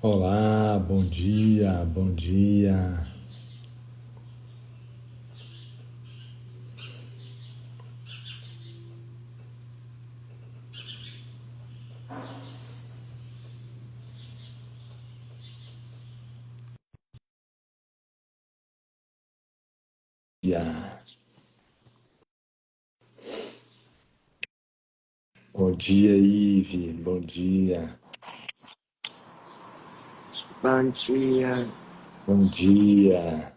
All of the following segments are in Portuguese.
Olá, bom dia, bom dia. Bom dia, Ive, bom dia. Bom dia. Bom dia.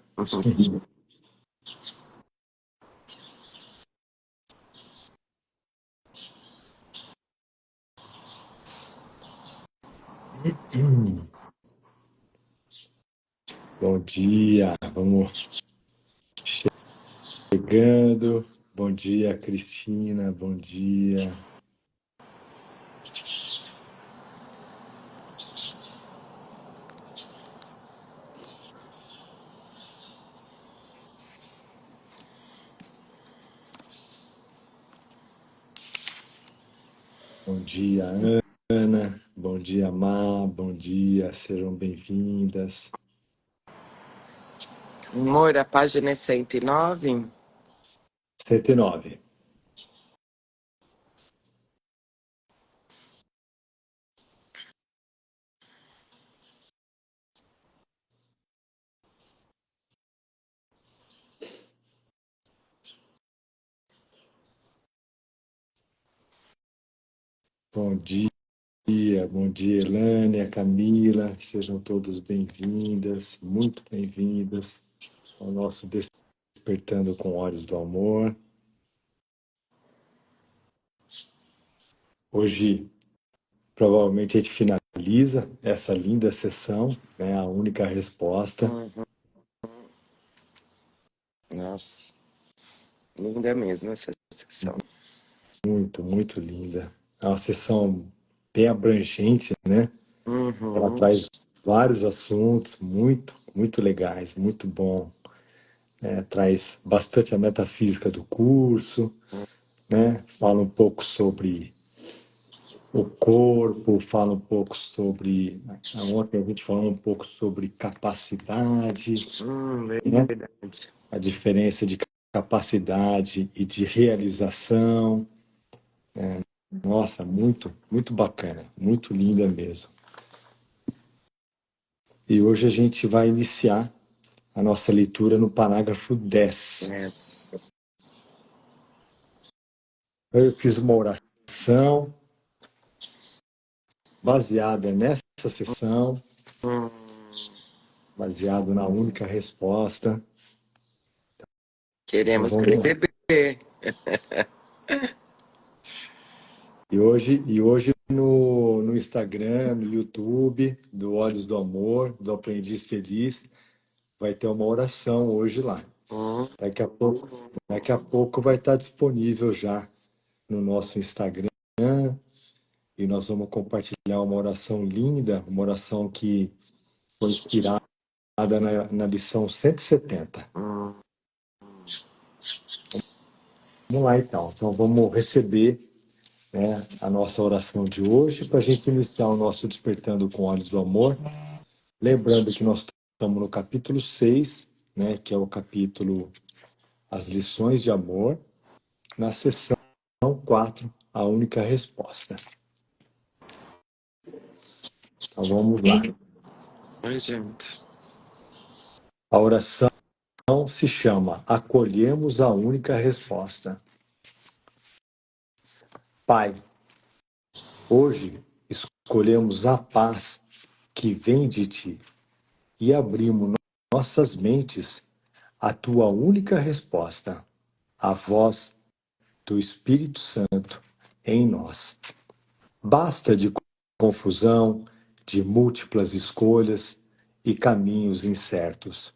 Bom dia, vamos chegando. Bom dia, Cristina, bom dia. Bom dia, Ana. Bom dia, Má. Bom dia, sejam bem-vindas. Amor, a página é 109? 109. Bom dia, Elânia, Camila, sejam todas bem-vindas, muito bem-vindas ao nosso Despertando com Olhos do Amor. Hoje, provavelmente, a gente finaliza essa linda sessão, né? A única resposta. Nossa, linda mesmo essa sessão. Muito, muito linda. É uma sessão bem abrangente, né? Ela traz vários assuntos muito, muito legais, muito bom. Traz bastante a metafísica do curso, né? Fala um pouco sobre o corpo, fala um pouco sobre. Ontem a gente falou um pouco sobre capacidade, né? Verdade. A diferença de capacidade e de realização. Nossa, muito, muito bacana, muito linda mesmo. E hoje a gente vai iniciar a nossa leitura no parágrafo 10. Yes. Eu fiz uma oração baseada nessa sessão, baseado na única resposta. Então, Queremos vamos lá. perceber. E hoje no Instagram, no YouTube, do Olhos do Amor, do Aprendiz Feliz, vai ter uma oração hoje lá. Daqui a pouco vai estar disponível já no nosso Instagram e nós vamos compartilhar uma oração linda, uma oração que foi inspirada na lição 170. Vamos lá então. Então vamos receber, né, a nossa oração de hoje para a gente iniciar o nosso Despertando com Olhos do Amor. Lembrando que nós estamos no capítulo 6, né, que é o capítulo As Lições de Amor, na sessão 4, a única resposta. Então vamos lá. Oi, gente. A oração se chama Acolhemos a Única Resposta. Pai, hoje escolhemos a paz que vem de ti e abrimos nossas mentes à tua única resposta, a voz do Espírito Santo em nós. Basta de confusão, de múltiplas escolhas e caminhos incertos.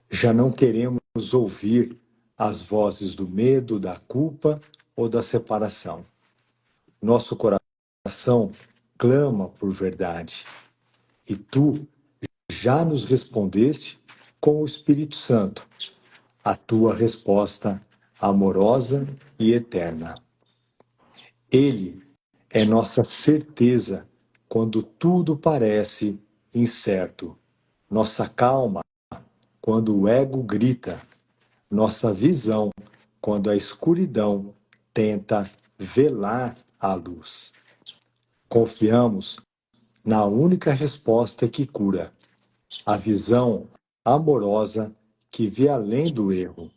Já não queremos ouvir as vozes do medo, da culpa ou da separação. Nosso coração clama por verdade e tu já nos respondeste com o Espírito Santo, a tua resposta amorosa e eterna. Ele é nossa certeza quando tudo parece incerto, nossa calma quando o ego grita, nossa visão quando a escuridão tenta velar a luz. Confiamos na única resposta que cura, a visão amorosa que vê além do erro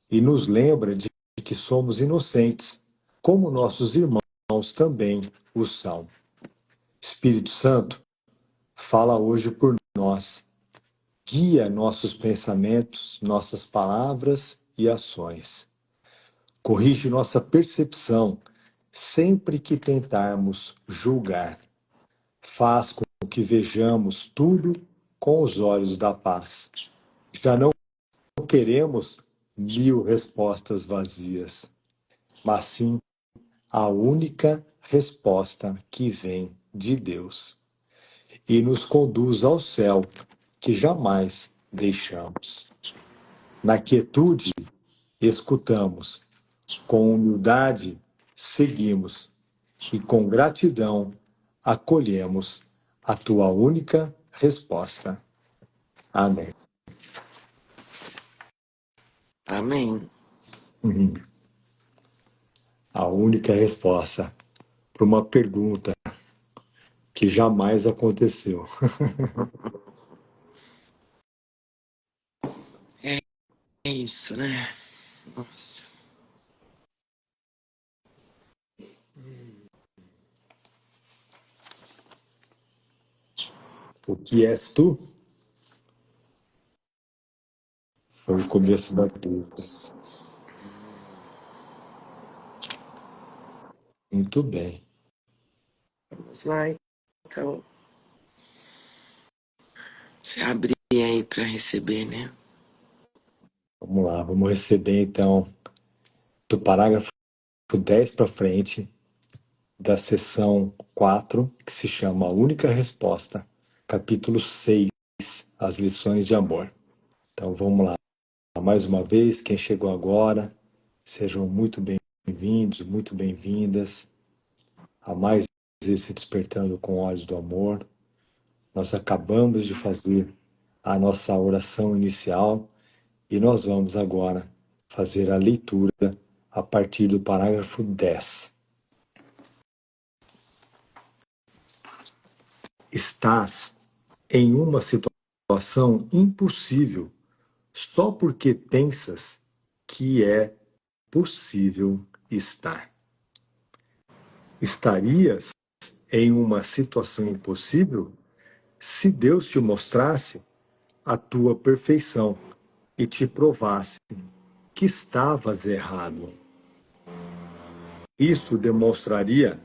e nos lembra de que somos inocentes, como nossos irmãos também o são. Espírito Santo, fala hoje por nós, guia nossos pensamentos, nossas palavras e ações. Corrige nossa percepção sempre que tentarmos julgar. Faz com que vejamos tudo com os olhos da paz. Já não queremos 1000 respostas vazias, mas sim a única resposta que vem de Deus e nos conduz ao céu que jamais deixamos. Na quietude, escutamos, com humildade, seguimos e com gratidão acolhemos a tua única resposta. Amém. Amém. A única resposta para uma pergunta que jamais aconteceu. É isso, né? Nossa. O que és tu? Foi o começo da pergunta. Muito bem. Vamos lá, então. Se abrir aí para receber, né? Vamos lá, vamos receber então do parágrafo 10 para frente da seção 4, que se chama A Única Resposta, capítulo 6, As Lições de Amor. Então vamos lá. Mais uma vez, quem chegou agora, sejam muito bem-vindos, muito bem-vindas a mais esse Despertando com Olhos do Amor. Nós acabamos de fazer a nossa oração inicial e nós vamos agora fazer a leitura a partir do parágrafo 10. Estás em uma situação impossível só porque pensas que é possível estar. Estarias em uma situação impossível se Deus te mostrasse a tua perfeição e te provasse que estavas errado. Isso demonstraria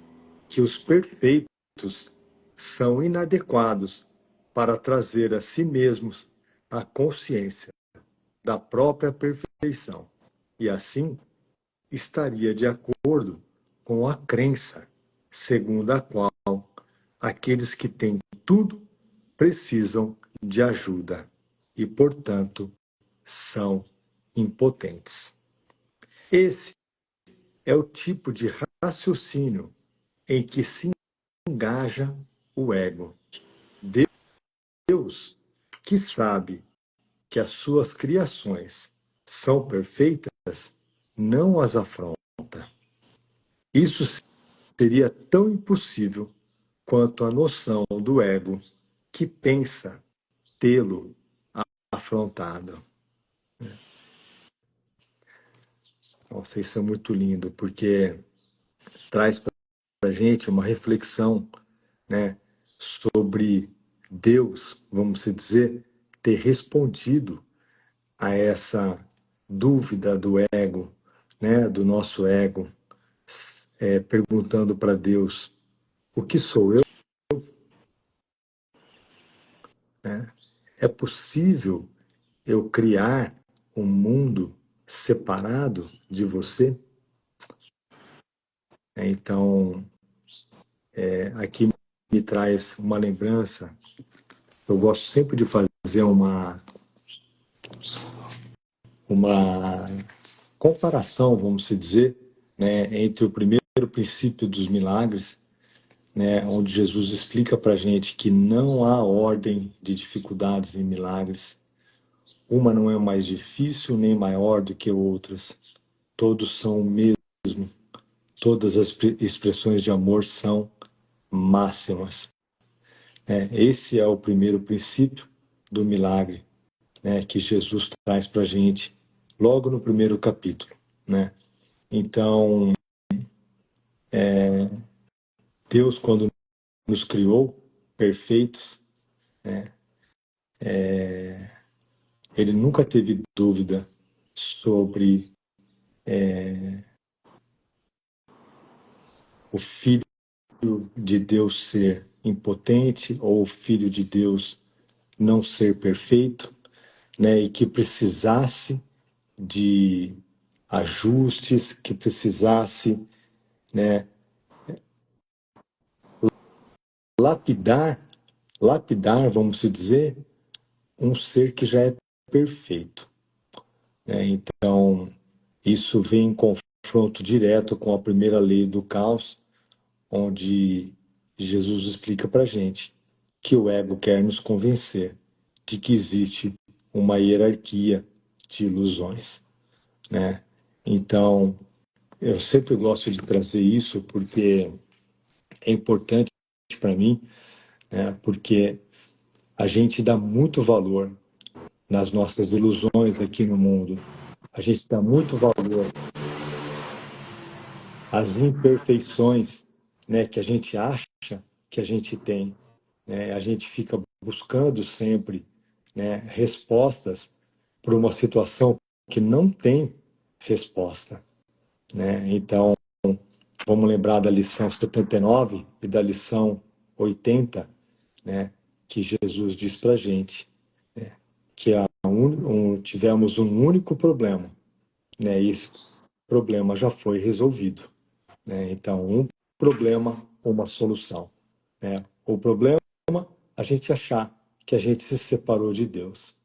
que os perfeitos são inadequados para trazer a si mesmos a consciência da própria perfeição, e assim estaria de acordo com a crença segundo a qual aqueles que têm tudo precisam de ajuda e, portanto, são impotentes. Esse é o tipo de raciocínio em que se engaja o ego. Deus, que sabe que as suas criações são perfeitas, não as afronta. Isso seria tão impossível quanto a noção do ego que pensa tê-lo afrontado. Nossa, isso é muito lindo, porque traz para a gente uma reflexão, né, sobre Deus, vamos dizer, ter respondido a essa dúvida do ego, né, do nosso ego, perguntando para Deus: o que sou eu? Né? É possível eu criar um mundo separado de você? Então, aqui me traz uma lembrança. Eu gosto sempre de fazer uma comparação, vamos dizer, né, entre o primeiro princípio dos milagres, né, onde Jesus explica para a gente que não há ordem de dificuldades em milagres. Uma não é mais difícil nem maior do que outras. Todos são o mesmo. Todas as expressões de amor são máximas. Esse é o primeiro princípio do milagre, né, que Jesus traz para a gente logo no primeiro capítulo, né? Então, Deus, quando nos criou perfeitos, ele nunca teve dúvida sobre o Filho de Deus ser impotente ou o Filho de Deus não ser perfeito, né? E que precisasse de ajustes, que precisasse, né, lapidar, vamos dizer, um ser que já é perfeito, né? Então, isso vem em confronto direto com a primeira lei do caos, onde Jesus explica para a gente que o ego quer nos convencer de que existe uma hierarquia de ilusões, né? Então, eu sempre gosto de trazer isso porque é importante para mim, né? Porque a gente dá muito valor nas nossas ilusões aqui no mundo. A gente dá muito valor às imperfeições, né, que a gente acha que a gente tem, né? A gente fica buscando sempre, né, respostas para uma situação que não tem resposta, né? Então, vamos lembrar da lição 79 e da lição 80, né, que Jesus diz para a gente, que tivemos um único problema, né? E esse problema já foi resolvido, né? Então, um problema, uma solução, né? O problema, a gente achar que a gente se separou de Deus,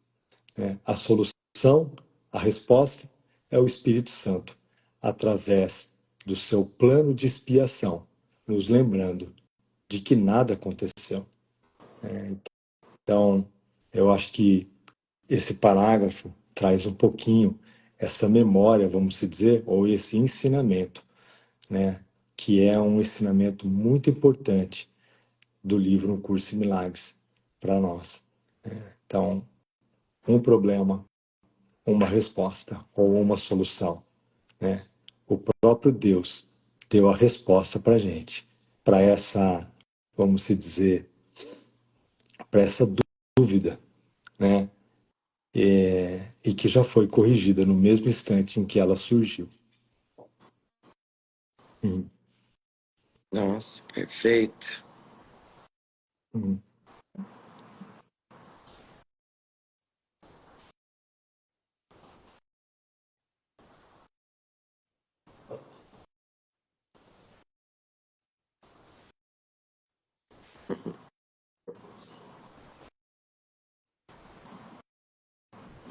né? A solução, a resposta é o Espírito Santo, através do seu plano de expiação, nos lembrando de que nada aconteceu. Então, eu acho que esse parágrafo traz um pouquinho essa memória, vamos dizer, ou esse ensinamento, né? Que é um ensinamento muito importante do livro Um Curso em Milagres para nós. Então, um problema, uma resposta ou uma solução, né? O próprio Deus deu a resposta para a gente, para essa, vamos dizer, para essa dúvida, né? E que já foi corrigida no mesmo instante em que ela surgiu. Uhum. Nossa, perfeito. Uhum.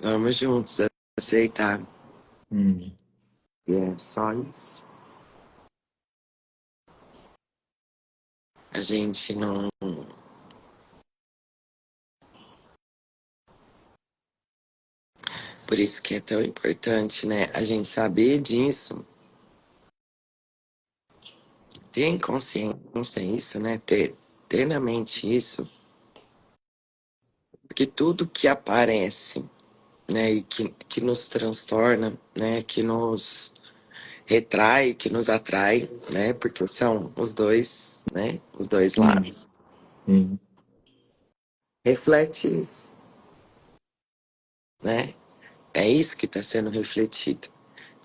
Vamos juntos aceitar. Uhum. E é só isso. A gente não. Por isso que é tão importante, né? A gente saber disso, ter em consciência isso, né? Ter na mente isso, porque tudo que aparece, né? E que nos transtorna, né? Que nos retrai, que nos atrai, né? Porque são os dois, né? Os dois Uhum. lados. Uhum. Reflete isso, né? É isso que está sendo refletido.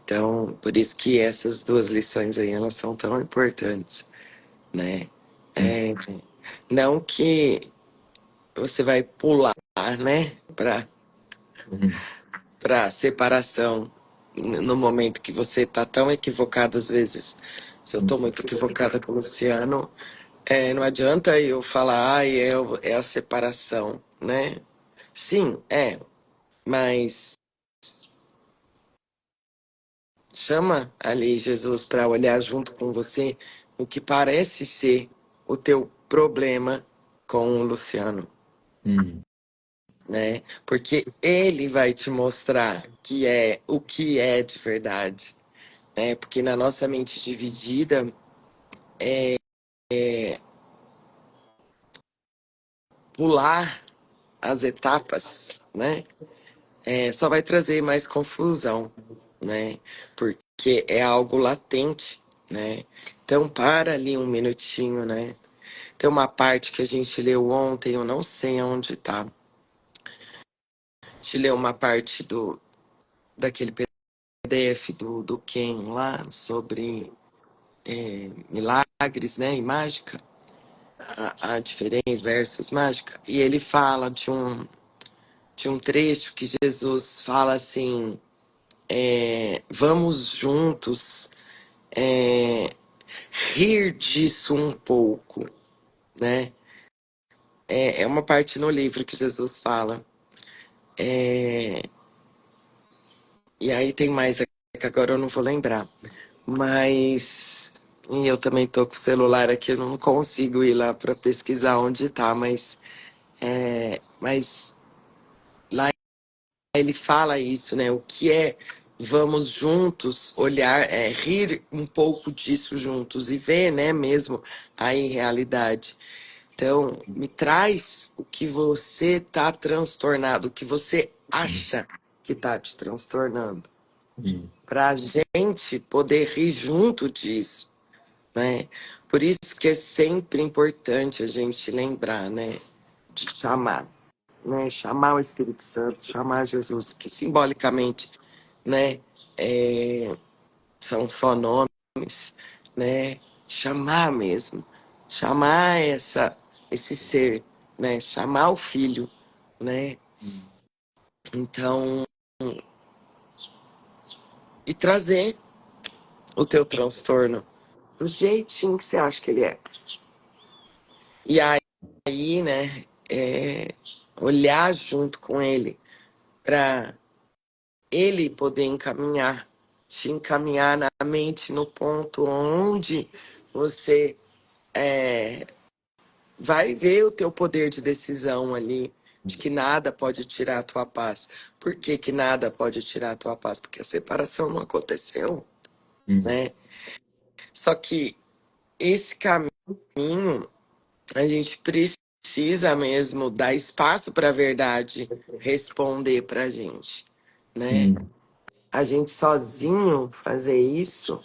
Então, por isso que essas duas lições aí, elas são tão importantes, né? É, não que você vai pular, né, Uhum. para separação no momento que você está tão equivocado, às vezes. Se eu estou muito equivocada com o Luciano, não adianta eu falar, ai, é a separação, né? Sim, mas chama ali Jesus para olhar junto com você o que parece ser, o teu problema com o Luciano, Hum. né? Porque ele vai te mostrar que é o que é de verdade, né? Porque na nossa mente dividida, pular as etapas, né? Só vai trazer mais confusão, né? Porque é algo latente, né? Então para ali um minutinho, né? Tem uma parte que a gente leu ontem, eu não sei aonde tá. A gente leu uma parte daquele PDF do Ken lá sobre milagres, né? E mágica, a diferença versus mágica. E ele fala de um trecho que Jesus fala assim: vamos juntos rir disso um pouco, né? É uma parte no livro que Jesus fala. E aí tem mais aqui que agora eu não vou lembrar. Mas e eu também tô com o celular aqui, eu não consigo ir lá para pesquisar onde tá, mas lá ele fala isso, né? O que é vamos juntos olhar, rir um pouco disso juntos e ver, né, mesmo a irrealidade. Então, me traz o que você tá transtornado, o que você acha que tá te transtornando, Hum. para a gente poder rir junto disso, né? Por isso que é sempre importante a gente lembrar, né, de chamar, né, chamar o Espírito Santo, chamar Jesus, que simbolicamente, né, são só nomes, né, chamar mesmo, chamar esse ser, né, chamar o Filho, né, então, e trazer o teu transtorno do jeitinho que você acha que ele é. E aí, né, olhar junto com ele para ele poder encaminhar, te encaminhar na mente no ponto onde você vai ver o teu poder de decisão ali, de que nada pode tirar a tua paz. Por que que nada pode tirar a tua paz? Porque a separação não aconteceu, Hum. né? Só que esse caminho a gente precisa mesmo dar espaço para a verdade responder para a gente, né? Hum. A gente sozinho fazer isso,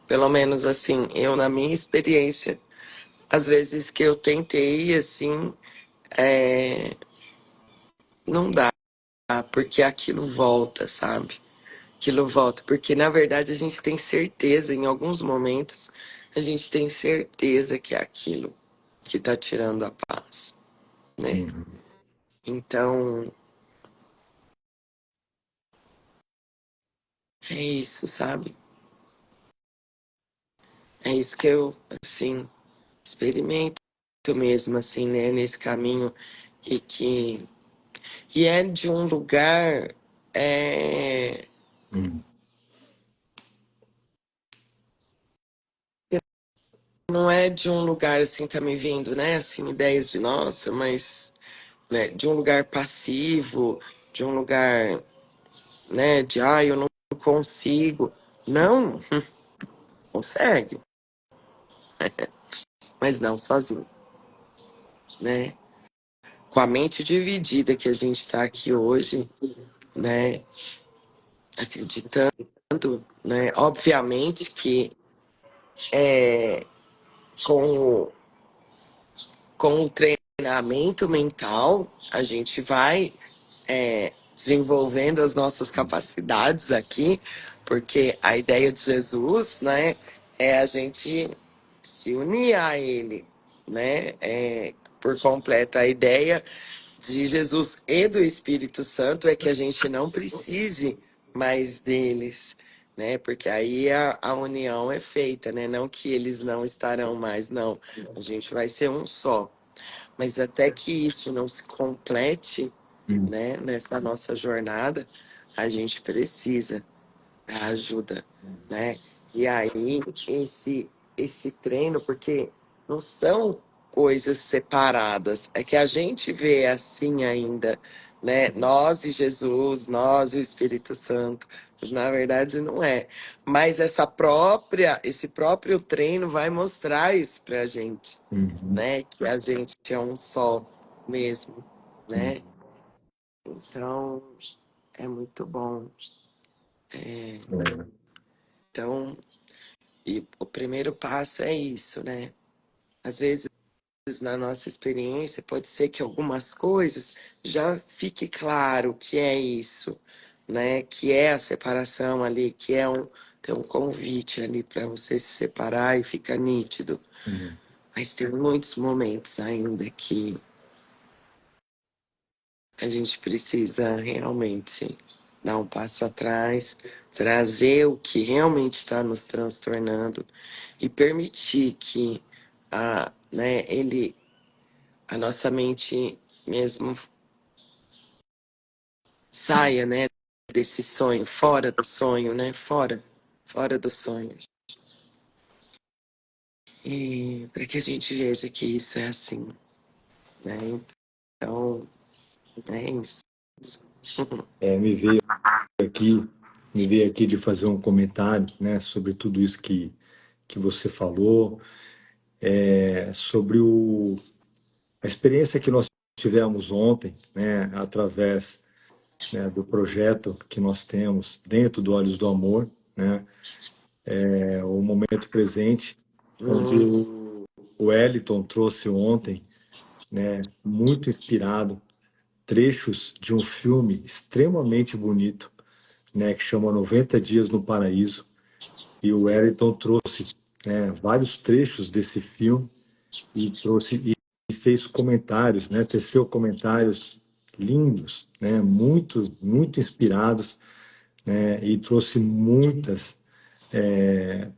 pelo menos assim, eu na minha experiência, às vezes que eu tentei, assim, não dá, porque aquilo volta, sabe? Aquilo volta, porque na verdade a gente tem certeza, em alguns momentos, a gente tem certeza que é aquilo que tá tirando a paz, né? Hum. Então, é isso, sabe? É isso que eu, assim, experimento mesmo, assim, né? Nesse caminho e que... E é de um lugar... Hum. Não é de um lugar, assim, tá me vindo, né? Assim, ideias de nossa, mas... Né, de um lugar passivo, de um lugar, né? De, eu não consigo. Não, consegue, mas não sozinho, né? Com a mente dividida que a gente está aqui hoje, né? Acreditando, né? Obviamente que com, com o treinamento mental, a gente vai desenvolvendo as nossas capacidades aqui, porque a ideia de Jesus, né, é a gente se unir a Ele, né? Por completo. A ideia de Jesus e do Espírito Santo é que a gente não precise mais deles, né? Porque aí a união é feita, né? Não que eles não estarão mais, não. A gente vai ser um só. Mas até que isso não se complete, Hum. né? Nessa nossa jornada, a gente precisa da ajuda, né? E aí esse treino, porque não são coisas separadas, é que a gente vê assim ainda, né? Nós e Jesus, nós e o Espírito Santo, mas na verdade não é. Mas esse próprio treino vai mostrar isso pra gente, Uhum. né? Que a gente é um só mesmo, Uhum. né? Então, é muito bom. É. Então, e o primeiro passo é isso, né? Às vezes, na nossa experiência, pode ser que algumas coisas já fique claro que é isso, né? Que é a separação ali, que é tem um convite ali para você se separar e fica nítido. Uhum. Mas tem muitos momentos ainda que a gente precisa realmente dar um passo atrás, trazer o que realmente está nos transtornando e permitir que a nossa mente mesmo saia, né, desse sonho, fora do sonho, né, fora do sonho. E para que a gente veja que isso é assim, né? Então, é isso. É, aqui, me veio aqui de fazer um comentário, né, sobre tudo isso que você falou, sobre a experiência que nós tivemos ontem, né, através, né, do projeto que nós temos dentro do Olhos do Amor, né, o momento presente, onde Hum, o Wellington trouxe ontem, né, muito inspirado, trechos de um filme extremamente bonito, né, que chama 90 Dias no Paraíso, e o Wellington trouxe, né, vários trechos desse filme e trouxe e fez comentários, né, teceu comentários lindos, né, muito inspirados, né, e trouxe muitas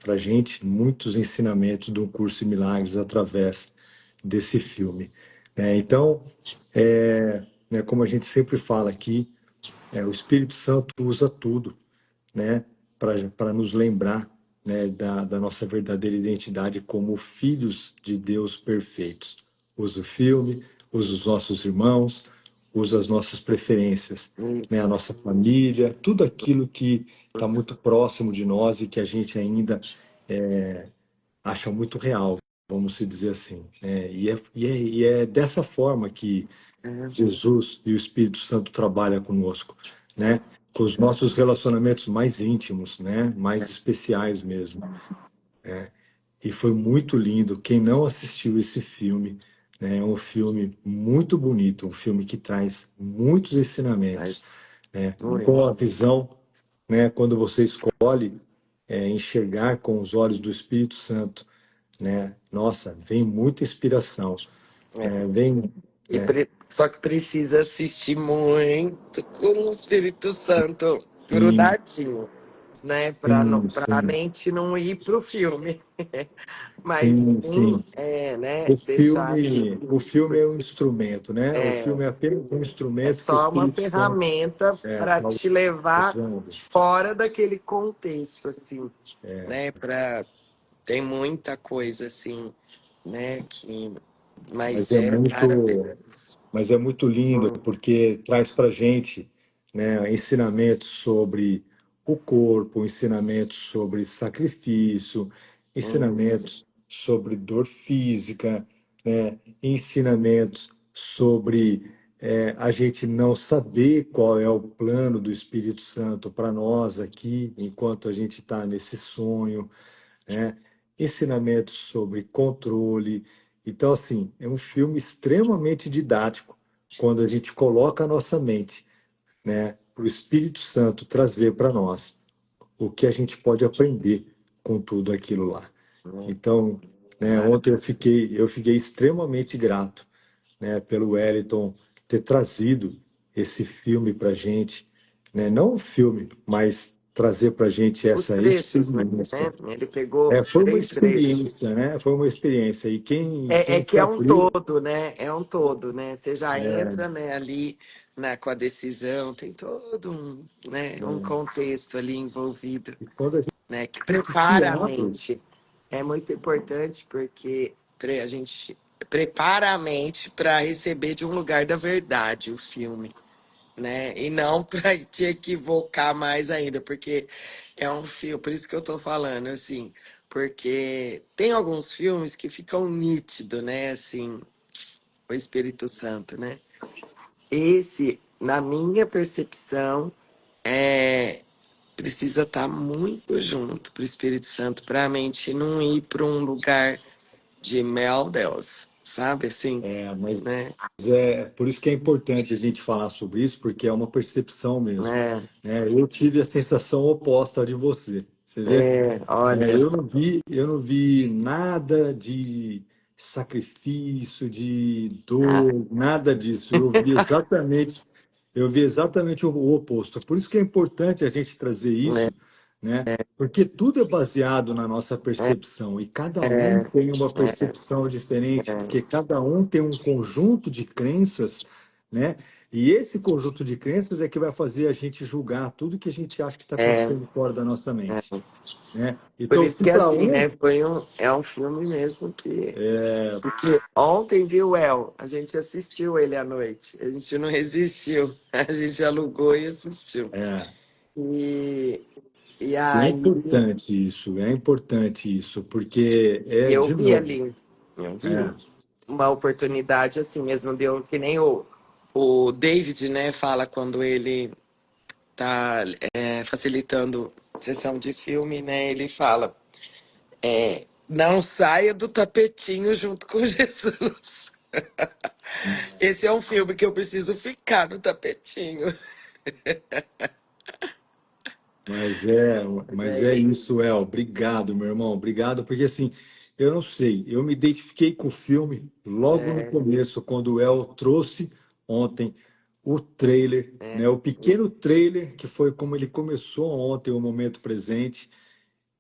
para gente, muitos ensinamentos do curso de milagres através desse filme. Então, né, como a gente sempre fala aqui, o Espírito Santo usa tudo, né, para nos lembrar, né, da nossa verdadeira identidade como filhos de Deus perfeitos. Usa o filme, usa os nossos irmãos, usa as nossas preferências, né, a isso. nossa família, tudo aquilo que está muito próximo de nós e que a gente ainda acha muito real, vamos se dizer assim, né? E é dessa forma que É, Jesus e o Espírito Santo trabalham conosco, né? Com os nossos relacionamentos mais íntimos, né? Mais especiais mesmo. E foi muito lindo. Quem não assistiu esse filme, né? É um filme muito bonito, um filme que traz muitos ensinamentos, mas né? Com muito. a visão, né? Quando você escolhe enxergar com os olhos do Espírito Santo, né? Nossa, vem muita inspiração, É. né? Vem, né? Só que precisa assistir muito com o Espírito Santo Sim, grudadinho, né? Para sim, a sim, mente não ir pro filme. Mas sim, sim, sim. né? Deixar assim. O filme é um instrumento, né? O É, filme é apenas um é instrumento que o só uma Espírito Santo ferramenta para está te levar usando. fora daquele contexto, assim, né? Tem muita coisa assim, né? Mas Mas é é muito, maravilhoso. mas é muito lindo Hum, porque traz para gente, né, ensinamentos sobre o corpo, ensinamentos sobre sacrifício, isso. ensinamentos sobre dor física, né, ensinamentos sobre a gente não saber qual é o plano do Espírito Santo para nós aqui, enquanto a gente está nesse sonho, né? Ensinamentos sobre controle. Então, assim, é um filme extremamente didático quando a gente coloca a nossa mente, né, para o Espírito Santo trazer para nós o que a gente pode aprender com tudo aquilo lá. Né? Então, né, ontem Maravilhoso. eu fiquei extremamente grato, né, pelo Wellington ter trazido esse filme para gente, né, não um filme, mas trazer para gente Os essa trechos, né? experiência. Ele pegou Foi uma 3 trechos. experiência, né? Foi uma experiência. E É quem que se é um abriu, todo, né? É um todo, né? Você já é, entra, né, ali, né, com a decisão, tem todo um né? contexto ali envolvido, E quando a né? Que gente se prepara a abre, mente. É muito importante porque a gente prepara a mente para receber de um lugar da verdade o filme, né? E não para te equivocar mais ainda, porque é um filme, por isso que eu tô falando assim, porque tem alguns filmes que ficam nítido, né? Assim, o Espírito Santo, né? Esse, na minha percepção, precisa estar muito junto para o Espírito Santo, para a mente não ir para um lugar de meu Deus, sabe assim, Mas né? é por isso que é importante a gente falar sobre isso, porque é uma percepção mesmo, É, né? Eu tive a sensação oposta de você, você vê? olha Eu só, não vi nada de sacrifício, de ah, dor, nada disso. Eu vi exatamente o oposto. Por isso que é importante a gente trazer né? isso, né? Porque tudo é baseado na nossa percepção e cada um É, tem uma é, percepção diferente, é, porque cada um tem um conjunto de crenças, né? E esse conjunto de crenças é que vai fazer a gente julgar tudo que a gente acha que está é, acontecendo fora da nossa é. mente, né? Por Então, isso se que para assim, um né? É um filme mesmo que porque ontem viu El, a gente assistiu ele à noite, a gente não resistiu, a gente alugou e assistiu. é, E, e e aí é importante isso, porque é eu de vi novo, ali, eu vi é, uma oportunidade assim mesmo, deu que nem o David, né, fala quando ele tá facilitando sessão de filme, né, ele fala, não saia do tapetinho junto com Jesus. Esse é um filme que eu preciso ficar no tapetinho. mas é, Mas mas é é isso. isso, obrigado, meu irmão, obrigado, porque assim, eu não sei, eu me identifiquei com o filme logo no É, começo, quando o El trouxe ontem o trailer, é, né, o pequeno trailer que foi como ele começou ontem, o momento presente.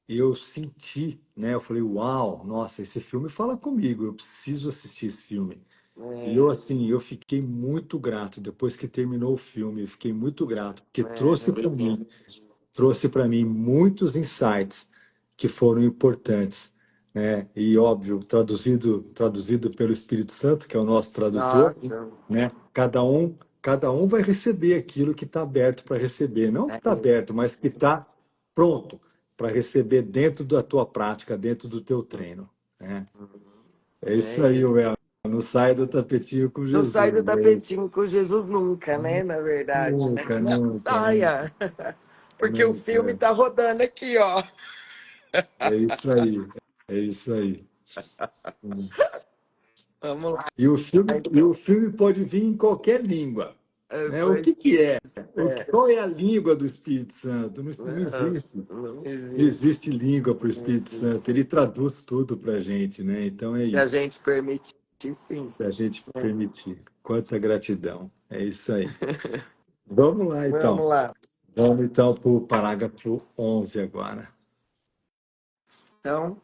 Eu senti, né? Eu falei, uau, nossa, esse filme fala comigo, eu preciso assistir esse filme. E eu, é, assim, eu fiquei muito grato depois que terminou o filme, eu fiquei muito grato, porque obrigado. trouxe para mim muitos insights que foram importantes, né? E óbvio, traduzido pelo Espírito Santo, que é o nosso tradutor, Nossa, né? Cada um vai receber aquilo que está aberto para receber, não que é está isso. aberto, mas que está pronto para receber dentro da tua prática, dentro do teu treino, né? É É isso aí, isso. Well. Não sai do tapetinho com Não sai do Jesus, é isso. tapetinho com Jesus nunca, né? Na verdade, né? Nunca, Não nunca, nunca, saia. Porque o filme nunca. tá rodando aqui, ó. É isso aí, é isso aí. Vamos lá, E então. o filme pode vir em qualquer língua, né? O Pois que é? é. Qual é a língua do Espírito Santo? Não, não Nossa, existe. não Não existe. existe língua para o Não Espírito Santo. existe. Ele traduz tudo para a gente, né? Então é Se a isso. gente permitir, sim. Se a gente É. permitir. Quanta gratidão. É isso aí. Vamos lá, então. Vamos lá. Vamos, então, para o parágrafo 11 agora. Então,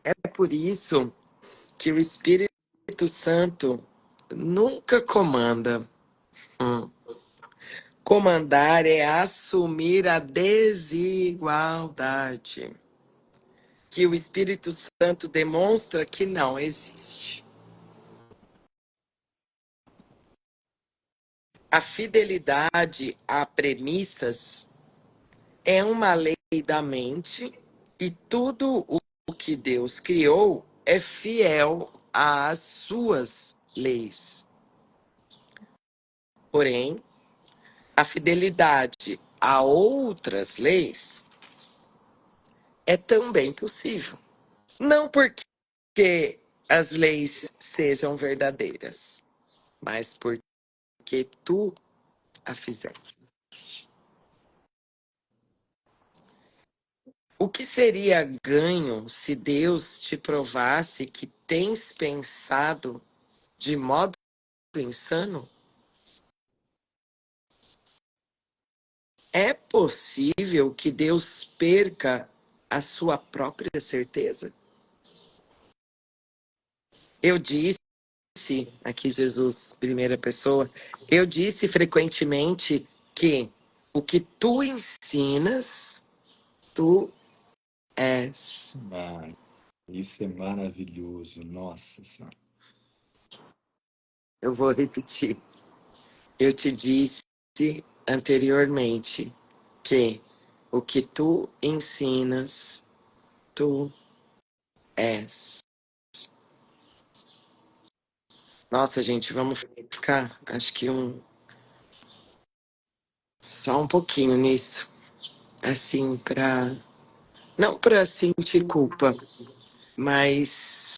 é por isso que o Espírito Santo nunca comanda. Hum. Comandar é assumir a desigualdade, que o Espírito Santo demonstra que não existe. A fidelidade a premissas é uma lei da mente e tudo o que Deus criou é fiel às suas leis. Porém, a fidelidade a outras leis é também possível. Não porque as leis sejam verdadeiras, mas porque tu a fizeste. O que seria ganho se Deus te provasse que tens pensado de modo insano? É possível que Deus perca a sua própria certeza? Eu disse, aqui Jesus, primeira pessoa, eu disse frequentemente que o que tu ensinas, tu és. Ah, Isso é maravilhoso, nossa Senhora. Eu vou repetir. Eu te disse anteriormente que o que tu ensinas, tu és. Nossa, gente, vamos ficar, acho que só um pouquinho nisso, assim, não pra sentir culpa, mas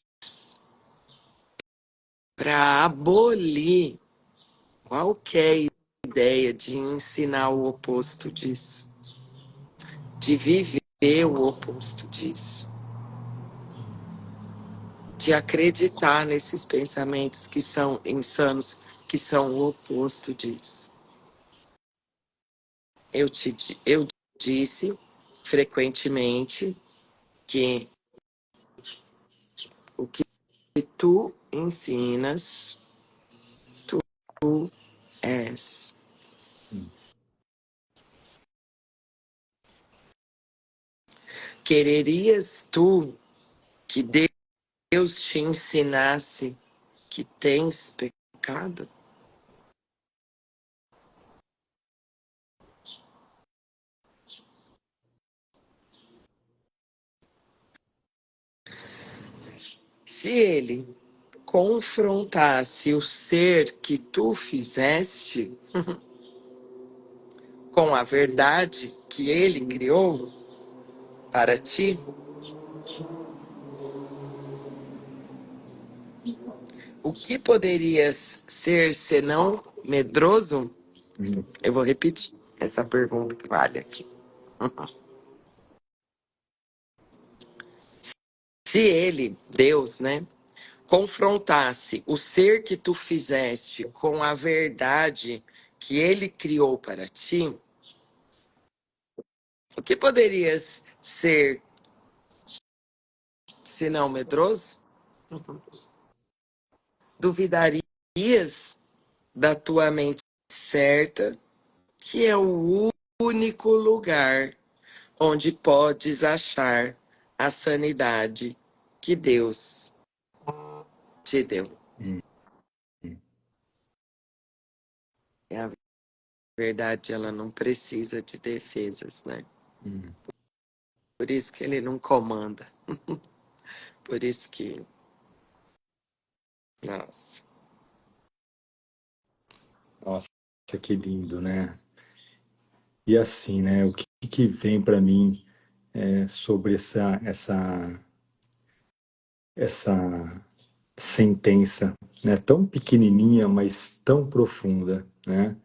pra abolir qualquer ideia de ensinar o oposto disso, de viver o oposto disso, de acreditar nesses pensamentos que são insanos, que são o oposto disso. Eu disse frequentemente que o que tu ensinas, tu és. Hum. Quererias tu que Deus te ensinasse que tens pecado? Se ele confrontasse o ser que tu fizeste com a verdade que ele criou para ti, o que poderias ser senão medroso? Hum. Eu vou repetir essa pergunta que vale aqui. Se ele, Deus, né, confrontasse o ser que tu fizeste com a verdade que ele criou para ti, o que poderias ser senão medroso? Duvidarias da tua mente certa, que é o único lugar onde podes achar a sanidade que Deus te deu. Hum. Hum. É a verdade, ela não precisa de defesas, né? Hum. Por isso que ele não comanda. Por isso que, nossa. Nossa, que lindo, né? E assim, né? O que que vem para mim sobre essa sentença, né? Tão pequenininha, mas tão profunda, né?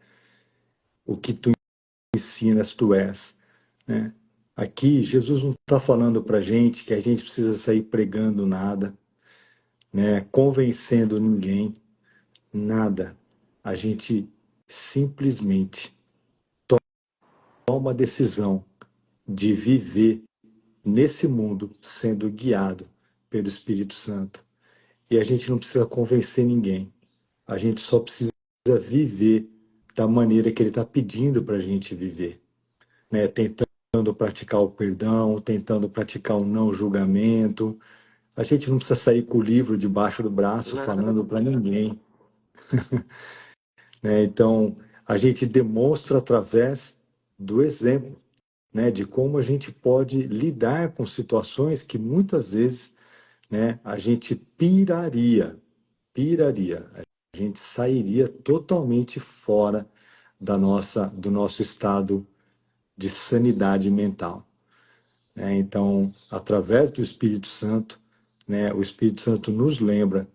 O que tu ensinas, tu és, né? Aqui, Jesus não está falando para gente que a gente precisa sair pregando nada, né? Convencendo ninguém, nada. A gente simplesmente toma a decisão de viver nesse mundo sendo guiado pelo Espírito Santo. E a gente não precisa convencer ninguém. A gente só precisa viver da maneira que ele está pedindo para a gente viver, né? Tentando praticar o perdão, tentando praticar o não julgamento. A gente não precisa sair com o livro debaixo do braço falando para ninguém, né? Então, a gente demonstra através do exemplo, né, de como a gente pode lidar com situações que muitas vezes, né, a gente piraria, a gente sairia totalmente fora do nosso estado de sanidade mental, né? Então, através do Espírito Santo, né, o Espírito Santo nos lembra,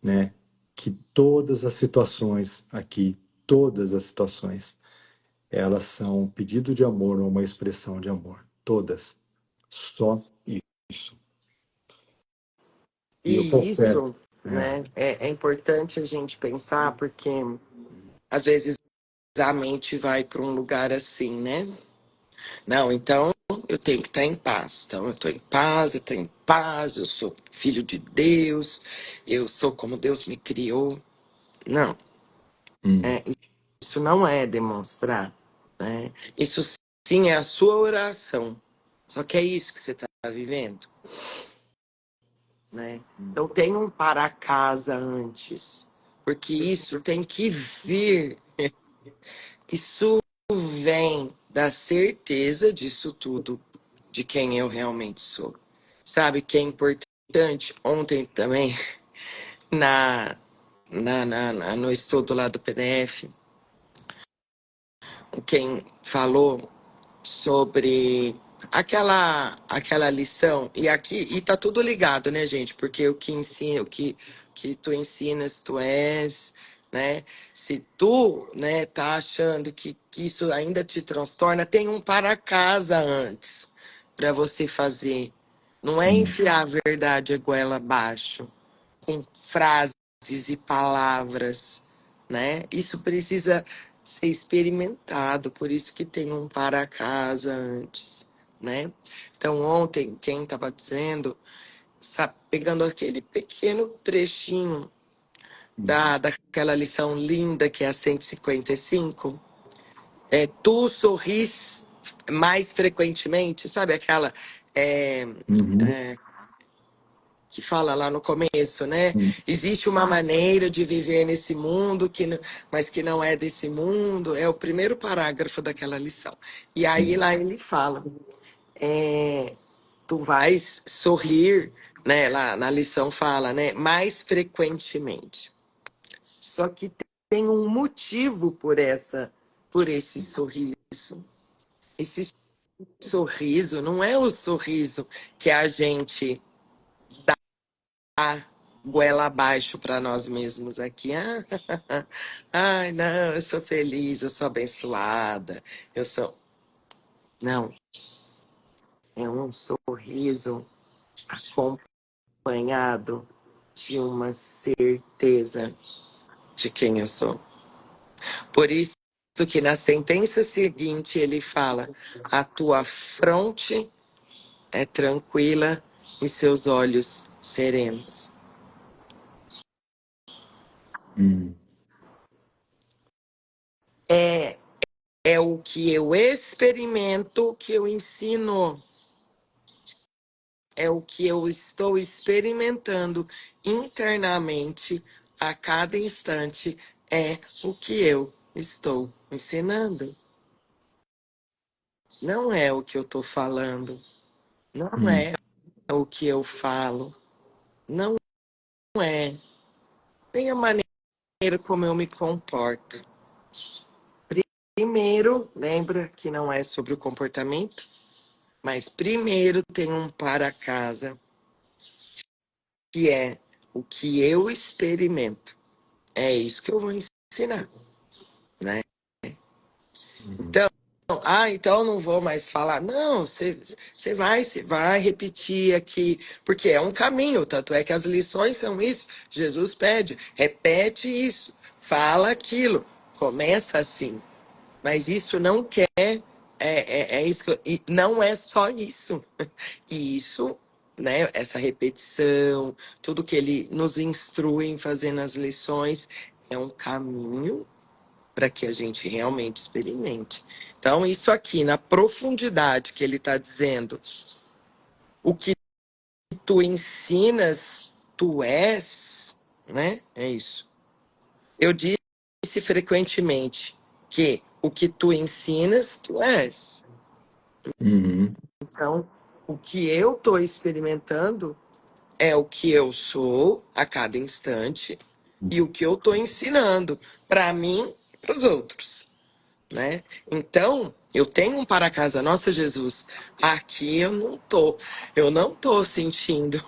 né, que todas as situações aqui, todas as situações, elas são um pedido de amor ou uma expressão de amor, todas, só isso. E eu E confesso, isso, né? né, é importante a gente pensar, porque às vezes a mente vai para um lugar assim, né? Não, então eu tenho que estar em paz. Então eu estou em paz, eu estou em paz, eu sou filho de Deus, eu sou como Deus me criou. Não, Hum. é, isso não é demonstrar, né? Isso sim é a sua oração. Só que é isso que você está vivendo. né? Então tem um para casa antes, porque isso tem que vir, isso vem da certeza disso tudo, de quem eu realmente sou. Sabe que é importante? Ontem também, na, no estudo lá do PDF, quem falou sobre aquela lição, e aqui e tá tudo ligado, né, gente? Porque o que ensina, que tu ensinas, tu és, né? Se tu, né, tá achando que isso ainda te transtorna, tem um para casa antes para você fazer. Não é Hum, enfiar a verdade a goela abaixo com frases e palavras, né? Isso precisa ser experimentado, por isso que tem um para casa antes, né? Então, ontem, quem estava dizendo, pegando aquele pequeno trechinho hum, daquela lição linda que é a 155, tu sorris mais frequentemente, sabe aquela é, uhum, é, que fala lá no começo, né? hum, Existe uma maneira de viver nesse mundo, mas que não é desse mundo. É o primeiro parágrafo daquela lição. E aí sim. lá ele fala, é, tu vais sorrir, né? Lá na lição fala, né? Mais frequentemente. Só que tem um motivo por esse sorriso. Esse sorriso não é o sorriso que a gente goela abaixo para nós mesmos aqui. Ah, ai, não, eu sou feliz, eu sou abençoada, eu sou. Não, é um sorriso acompanhado de uma certeza de quem eu sou. Por isso que na sentença seguinte ele fala: a tua fronte é tranquila e seus olhos serenos. Hum, É, é o que eu experimento que eu ensino. É o que eu estou experimentando internamente a cada instante, é o que eu estou ensinando. Não é o que eu estou falando, não hum, é o que eu falo, não é nem a maneira como eu me comporto. Primeiro, lembra que não é sobre o comportamento, mas primeiro tem um para casa, que é o que eu experimento. É isso que eu vou ensinar, né? hum, Então, então eu não vou mais falar. Não, você vai repetir aqui, porque é um caminho, tanto é que as lições são isso. Jesus pede, repete isso, fala aquilo, começa assim. Mas isso não quer, é isso e não é só isso. E isso, né, essa repetição, tudo que ele nos instrui em fazer nas lições, é um caminho para que a gente realmente experimente. Então, isso aqui, na profundidade que ele está dizendo, o que tu ensinas, tu és, né? É isso. Eu disse frequentemente que o que tu ensinas, tu és. uhum, Então, o que eu estou experimentando é o que eu sou a cada instante e o que eu estou ensinando para mim e para os outros. Né? Então, eu tenho um para casa, nossa Jesus, aqui eu não tô sentindo,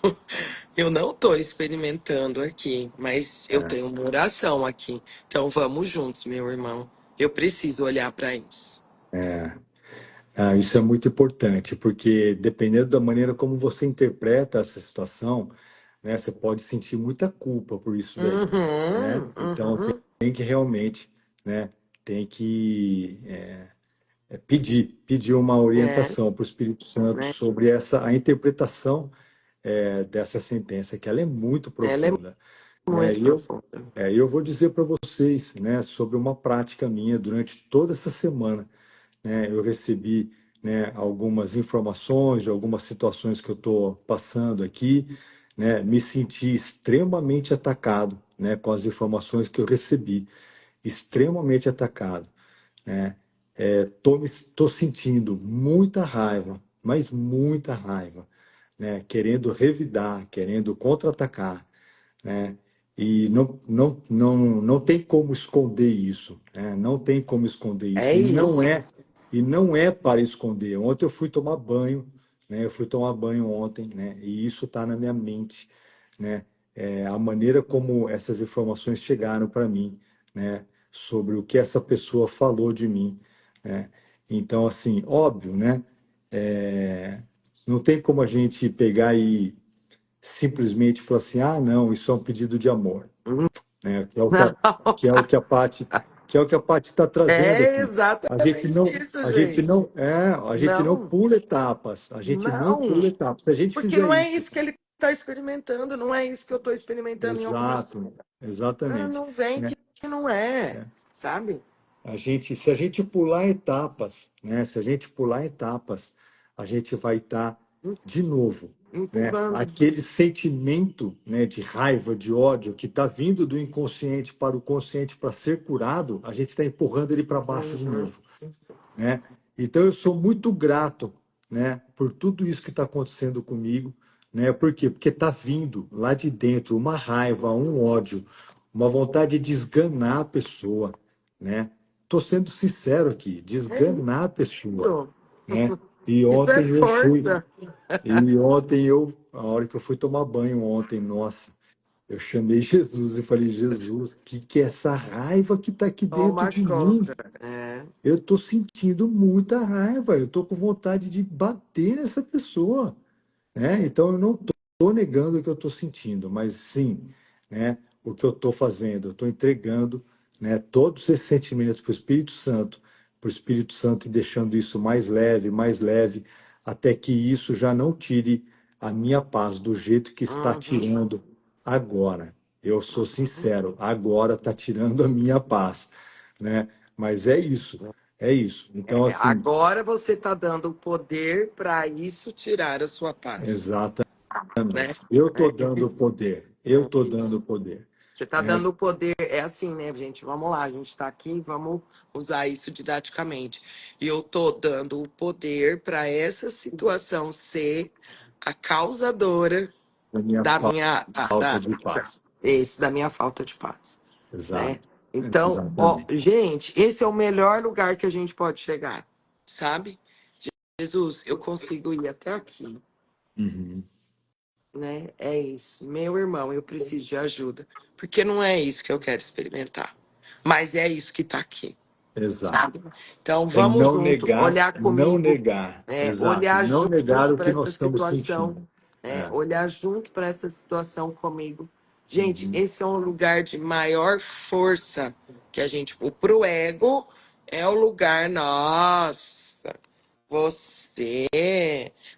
eu não tô experimentando aqui, mas eu é, tenho uma oração aqui. Então vamos juntos, meu irmão. Eu preciso olhar para isso. é. Ah, isso é muito importante, porque dependendo da maneira como você interpreta essa situação, né, você pode sentir muita culpa por isso daí, né? Uhum, Então uhum. tem que realmente, né, tem que pedir uma É, orientação para o Espírito Santo né? sobre a interpretação dessa sentença, que ela é muito Ela é profunda, né? muito profunda. Eu vou dizer para vocês, né, sobre uma prática minha durante toda essa semana, né? Eu recebi, né, algumas informações de algumas situações que eu estou passando aqui, né, me senti extremamente atacado, né, com as informações que eu recebi, extremamente atacado, né? Tô sentindo muita raiva, mas muita raiva, né? Querendo revidar, querendo contra-atacar, né? E não tem como esconder isso, né? Não tem como esconder É isso. isso. E não é para esconder. Ontem eu fui tomar banho, né? Eu fui tomar banho ontem, né? E isso está na minha mente, né? A maneira como essas informações chegaram para mim, né? Sobre o que essa pessoa falou de mim, né? Então, assim, óbvio, né? Não tem como a gente pegar e simplesmente falar assim, ah, não, isso é um pedido de amor, né? Que é o que a Paty, que é o que a Paty está trazendo É aqui. exatamente isso, gente. A gente não Não, pula etapas, a gente não pula não. etapas. Se a gente Porque fizer não é isso, isso que ele está experimentando, não é isso que eu estou experimentando em algumas. exato, Ah, exatamente, não vem né? que não é, sabe? Se a gente pular etapas, né? Se a gente pular etapas, a gente vai estar de novo, né? Empurrando. Aquele sentimento, né, de raiva, de ódio que está vindo do inconsciente para o consciente para ser curado, a gente está empurrando ele para baixo de Uhum. novo, né? Então eu sou muito grato, né, por tudo isso que está acontecendo comigo, né? Por quê? Porque está vindo lá de dentro uma raiva, um ódio, uma vontade de esganar a pessoa, né? Tô sendo sincero aqui, de É esganar a pessoa, isso. né? E Isso é ontem eu fui, força. a hora que eu fui tomar banho ontem, nossa, eu chamei Jesus e falei, Jesus, que é essa raiva que está aqui dentro Toma de mim? conta. É. Eu estou sentindo muita raiva, eu estou com vontade de bater nessa pessoa, né? Então eu não estou negando o que eu estou sentindo, mas sim, né, o que eu estou fazendo, eu estou entregando, né, todos esses sentimentos para o Espírito Santo e deixando isso mais leve, até que isso já não tire a minha paz do jeito que está Uhum. tirando agora. Eu sou sincero, agora está tirando a minha paz, né? Mas é isso, é isso. Então, É, assim, agora você está dando poder para isso tirar a sua paz, exatamente. né? Eu estou É dando isso. poder, eu É estou isso. dando poder, Você está né? dando poder, é assim, né, gente? Vamos lá, a gente está aqui, vamos usar isso didaticamente. E eu tô dando o poder para essa situação ser a causadora Da minha da minha, falta de paz. da minha falta de paz, né? Exato, Então, ó, exatamente. gente, esse é o melhor lugar que a gente pode chegar, sabe? Jesus, eu consigo ir até aqui, Uhum, né? É isso. Meu irmão, eu preciso de ajuda. Porque não é isso que eu quero experimentar. Mas é isso que tá aqui, exato. sabe? Então É vamos junto, olhar não comigo, negar, exato, olhar não negar junto o para que nós essa estamos situação, sentindo. É. olhar junto para essa situação comigo. Gente, Uhum. esse é um lugar de maior força que a gente. Pro ego é o lugar, nossa, você.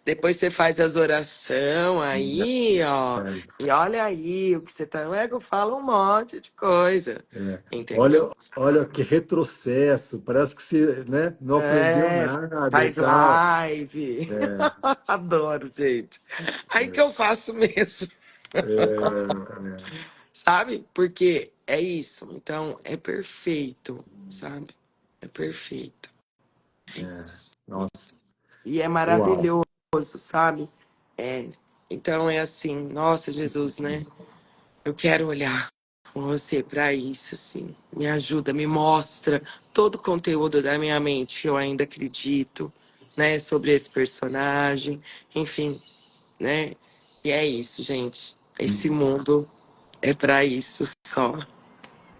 Depois você faz as orações aí, ó. É, E olha aí o que você tá. O ego fala um monte de coisa. é. Entendeu? Olha que retrocesso, parece que você, né, não aprendeu É, nada e faz tal. live. É, Adoro, gente. Aí que eu faço mesmo, é, sabe? Porque é isso. Então, é perfeito, sabe? É perfeito. nossa, E é uau. maravilhoso, sabe? É. Então, é assim, nossa, Jesus, né? Eu quero olhar com você para isso, assim. Me ajuda, me mostra todo o conteúdo da minha mente que eu ainda acredito, né? Sobre esse personagem. Enfim, né? E é isso, gente. Esse mundo é para isso só.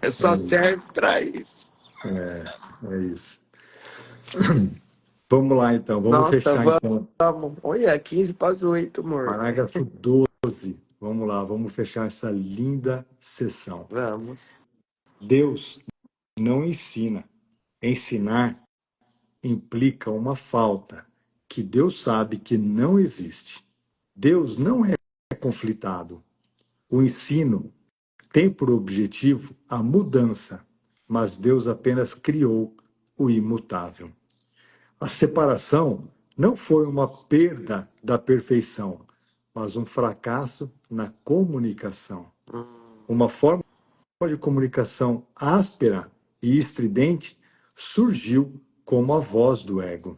É É só isso, serve para isso. é isso. Vamos lá, então. Vamos Nossa, fechar, então. vamos. Olha, 15 para as 8, amor. Parágrafo 12. Vamos lá, vamos fechar essa linda sessão. Vamos. Deus não ensina. Ensinar implica uma falta que Deus sabe que não existe. Deus não é conflitado. O ensino tem por objetivo a mudança, mas Deus apenas criou o imutável. A separação não foi uma perda da perfeição, mas um fracasso na comunicação. Hum, Uma forma de comunicação áspera e estridente surgiu como a voz do ego.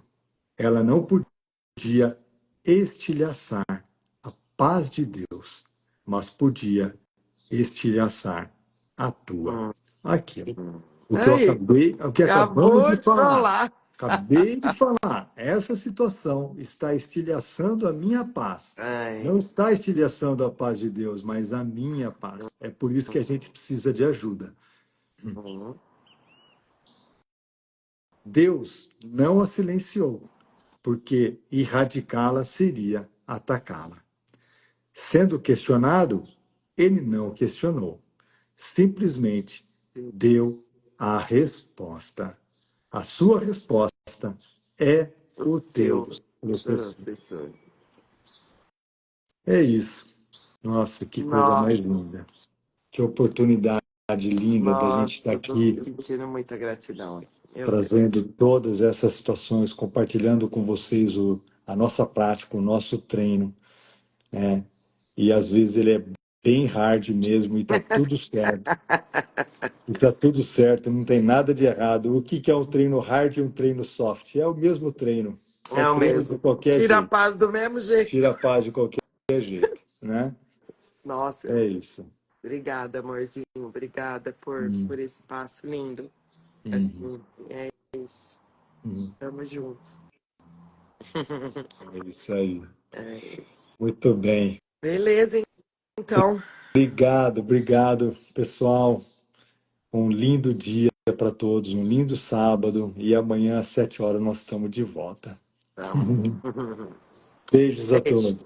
Ela não podia estilhaçar a paz de Deus, mas podia estilhaçar a tua. hum, Aqui, hum. Aí, o que acabamos acabou de de falar. falar. Acabei de falar. Essa situação está estilhaçando a minha paz. Ai, Não está estilhaçando a paz de Deus, mas a minha paz. É por isso que a gente precisa de ajuda. hum, Deus não a silenciou, porque erradicá-la seria atacá-la. Sendo questionado, ele não questionou. Simplesmente deu a resposta. A sua resposta é o o teu teu professor. professor. É isso. Nossa, que coisa mais linda. Nossa, Que oportunidade linda da gente estar nossa, tô aqui sentindo muita gratidão. Meu trazendo Deus. todas essas situações, compartilhando com vocês a nossa prática, o nosso treino, né? E às vezes ele é bem hard mesmo e tá tudo certo. E tá tudo certo, não tem nada de errado. O que que é um treino hard e um treino soft? É o mesmo treino. É É o treino de mesmo. qualquer Tira a jeito. paz do mesmo Tira jeito. a paz de qualquer jeito, né? Nossa, É isso. obrigada, amorzinho. Obrigada por Hum, esse passo lindo. hum, Assim, é isso. hum. Tamo junto. É isso aí. É isso. Muito bem. Beleza, então. Obrigado, obrigado, pessoal. Um lindo dia para todos, um lindo sábado. E amanhã às 7 horas nós estamos de volta. Tamo. Beijos a Beijo. todos.